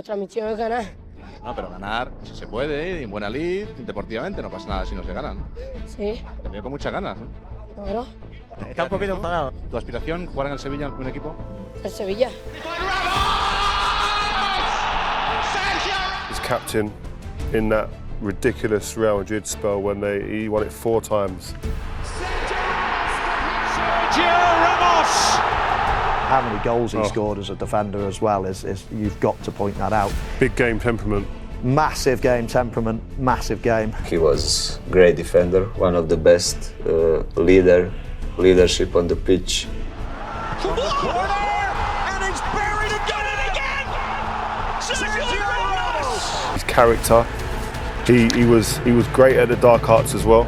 nuestra misión es ganar. No, pero ganar si se puede, en buena lid, deportivamente, no pasa nada si no se ganan. Sí. Te veo con muchas ganas, ¿no? Claro. Está un poquito enfadado. ¿Tu aspiración, jugar en el Sevilla, en un equipo? El Sevilla. He's captain in that ridiculous Real Madrid spell when he won it 4 times. Sergio Ramos! How many goals he scored as a defender as well is you've got to point that out. Big game temperament. Massive game temperament, massive game. He was a great defender, one of the best leadership on the pitch. From the corner, and he's buried and done it again! Sergio Ramos! His character, he was great at the dark arts as well.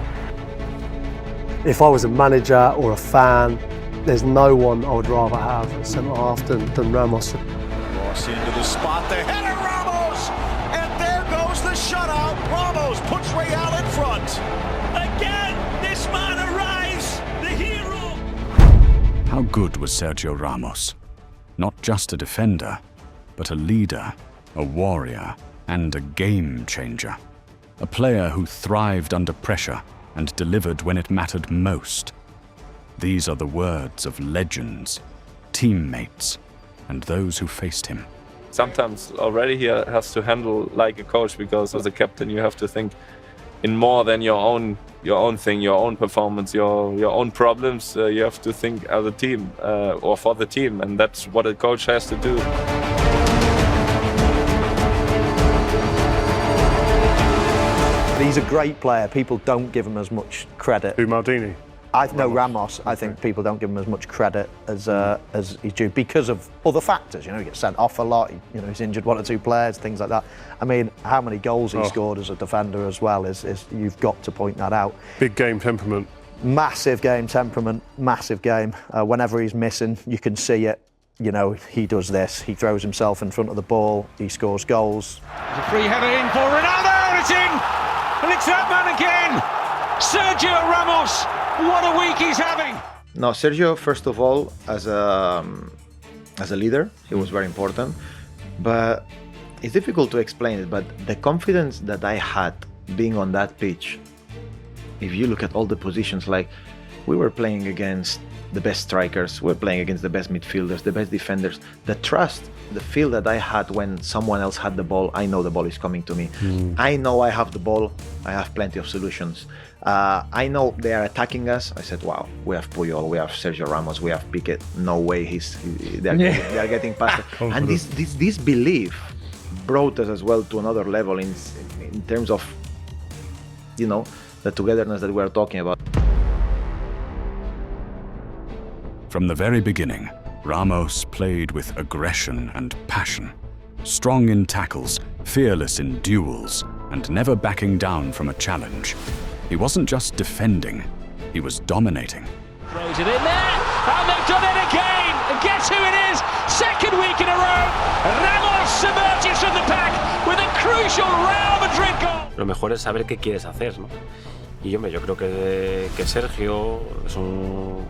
If I was a manager or a fan, there's no one I would rather have at centre-half than Ramos. Cross into the spot, the header, Ramos! And there goes the shutout. Ramos puts Real in front. Again, this man arrives, the hero! How good was Sergio Ramos? Not just a defender, but a leader, a warrior, and a game changer. A player who thrived under pressure and delivered when it mattered most. These are the words of legends, teammates, and those who faced him. Sometimes already he has to handle like a coach, because as a captain you have to think in more than your own thing, your own performance, your own problems. You have to think as a team or for the team, and that's what a coach has to do. He's a great player. People don't give him as much credit. Who, Maldini? Ramos. I think people don't give him as much credit as he's due because of other factors. You know, he gets sent off a lot. He's injured 1 or 2 players, things like that. I mean, how many goals he scored as a defender as well is you've got to point that out. Big game temperament. Massive game temperament, massive game. Whenever he's missing, you can see it. You know, he does this. He throws himself in front of the ball. He scores goals. There's a free header in for Ronaldo, and it's in! And it's that man again! Sergio Ramos! What a week he's having! No, Sergio, first of all, as a leader, he was very important. But it's difficult to explain it, but the confidence that I had being on that pitch, if you look at all the positions, like we were playing against the best strikers, we were playing against the best midfielders, the best defenders. The trust, the feel that I had when someone else had the ball, I know the ball is coming to me. I know I have the ball, I have plenty of solutions. I know they are attacking us. I said, wow, we have Puyol, we have Sergio Ramos, we have Piqué. No way they are getting past it. And this belief brought us as well to another level in terms of, the togetherness that we are talking about. From the very beginning, Ramos played with aggression and passion. Strong in tackles, fearless in duels, and never backing down from a challenge. He wasn't just defending, he was dominating. Throws it in there, and they've done it again! And guess who it is? Second week in a row, Ramos emerges from the pack with a crucial Real Madrid goal! Lo mejor es saber qué quieres hacer, ¿no? Y hombre, yo creo que Sergio es un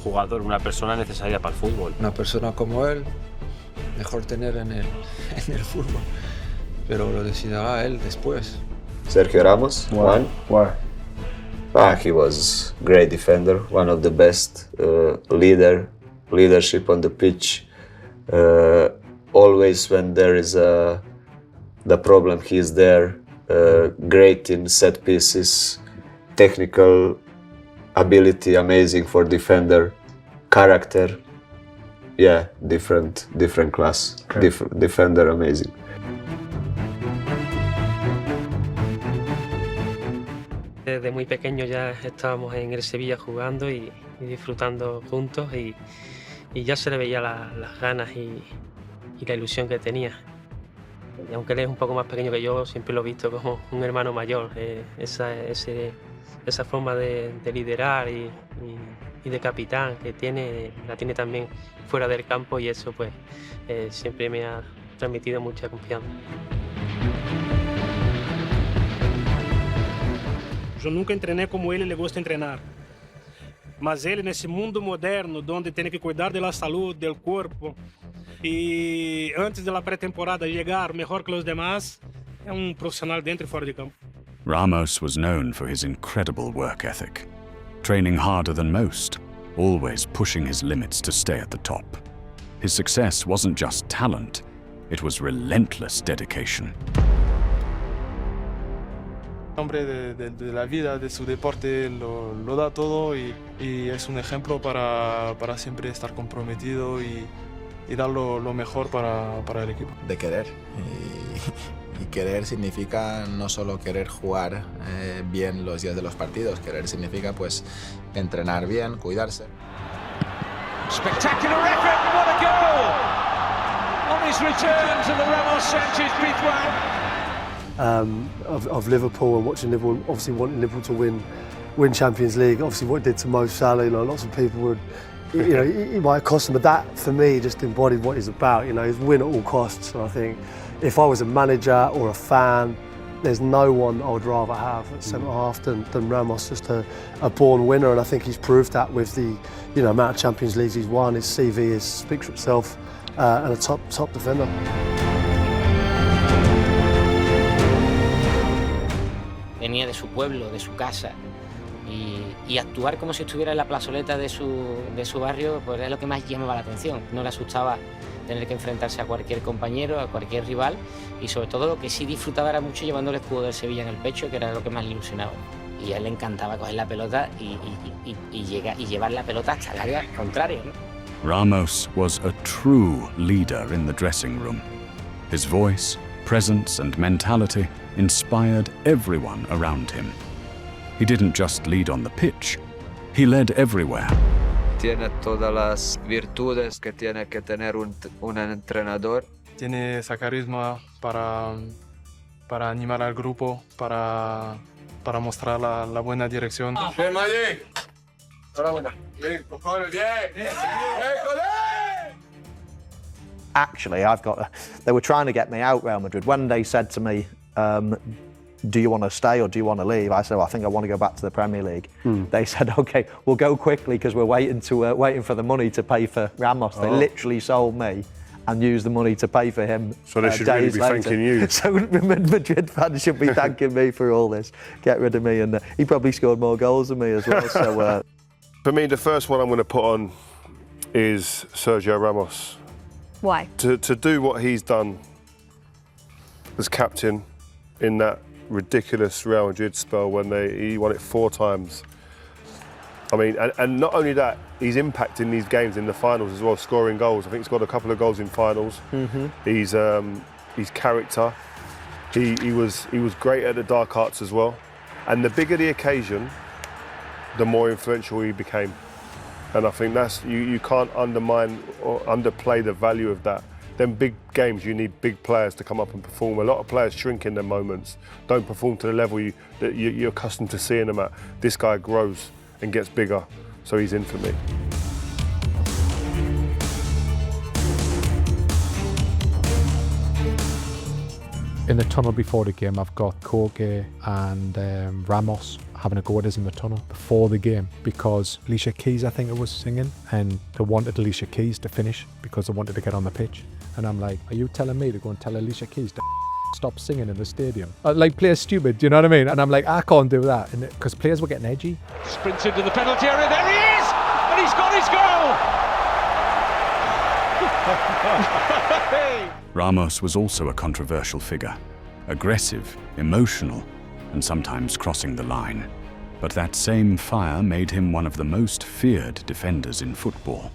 jugador, una persona necesaria para el fútbol. Una persona como él, mejor tener en el fútbol, pero lo decidirá él después. Sergio Ramos, one. Why? He was a great defender, one of the best leadership on the pitch. Always when there is the problem, he is there. Great in set pieces, technical ability, amazing for defender, character, yeah, different class, okay. Defender, amazing. Desde muy pequeño ya estábamos en el Sevilla jugando y disfrutando juntos y ya se le veía las ganas y la ilusión que tenía. Y aunque él es un poco más pequeño que yo, siempre lo he visto como un hermano mayor. Esa forma de liderar y de capitán que tiene, la tiene también fuera del campo, y eso pues siempre me ha transmitido mucha confianza. Yo nunca entrené como él le gusta entrenar. Mas ele, nesse mundo moderno, onde tem que cuidar da saúde, do corpo, e antes da pré-temporada chegar melhor que os demais, é profissional dentro e fora de campo. Ramos was known for his incredible work ethic, training harder than most, always pushing his limits to stay at the top. His success wasn't just talent, it was relentless dedication. Hombre de la vida, de su deporte, lo da todo y es un ejemplo para siempre estar comprometido y dar lo mejor para el equipo. De querer. Y querer significa no solo querer jugar bien los días de los partidos, querer significa pues entrenar bien, cuidarse. Spectacular effort, what a goal! On his return to the Ramos Sanchez Pizjuan. Of Liverpool and watching Liverpool, obviously wanting Liverpool to win Champions League. Obviously, what it did to Mo Salah, lots of people would, it might have cost him, but that for me just embodied what he's about. He's win at all costs. And I think if I was a manager or a fan, there's no one I would rather have at centre half than Ramos, just a born winner. And I think he's proved that with the amount of Champions Leagues he's won. His CV speaks for itself, and a top defender. Venía de su pueblo, de su casa, y actuar como si estuviera en la plazoleta de su barrio, pues es lo que más llamaba la atención. No le asustaba tener que enfrentarse a cualquier compañero, a cualquier rival, y sobre todo lo que sí disfrutaba era mucho llevando el escudo del Sevilla en el pecho, que era lo que más le ilusionaba. Y a él le encantaba coger la pelota y llevar la pelota hasta el área contraria, ¿no? Ramos was a true leader in the dressing room. His voice, presence and mentality inspired everyone around him. He didn't just lead on the pitch, he led everywhere. Tiene todas las virtudes que tiene que tener un entrenador. Tiene esa carisma para animar al grupo, para mostrar la buena dirección. Bien, Magic. Enhorabuena. Bien, cojones, bien. Actually, they were trying to get me out, Real Madrid. When they said to me, do you want to stay or do you want to leave? I said, well, I think I want to go back to the Premier League. They said, okay, we'll go quickly because we're waiting for the money to pay for Ramos. They literally sold me and used the money to pay for him. So they should really be thanking you. So Madrid fans should be thanking me for all this. Get rid of me, and he probably scored more goals than me as well. So for me, the first one I'm going to put on is Sergio Ramos. Why? To do what he's done as captain in that ridiculous Real Madrid spell when he won it 4 times. I mean, and not only that, he's impacting these games in the finals as well, scoring goals. I think he's got a couple of goals in finals. He's his character. He was great at the dark arts as well. And the bigger the occasion, the more influential he became. And I think that's you can't undermine or underplay the value of that. Them big games, you need big players to come up and perform. A lot of players shrink in their moments, don't perform to the level that you're accustomed to seeing them at. This guy grows and gets bigger, so he's in for me. In the tunnel before the game, I've got Koke and Ramos having a go at us in the tunnel before the game because Alicia Keys, I think it was, singing, and they wanted Alicia Keys to finish because they wanted to get on the pitch. And I'm like, are you telling me to go and tell Alicia Keys to stop singing in the stadium? Like, players stupid, do you know what I mean? And I'm like, I can't do that, because players were getting edgy. Sprints into the penalty area, there he is! And he's got his goal! Ramos was also a controversial figure, aggressive, emotional, and sometimes crossing the line. But that same fire made him one of the most feared defenders in football.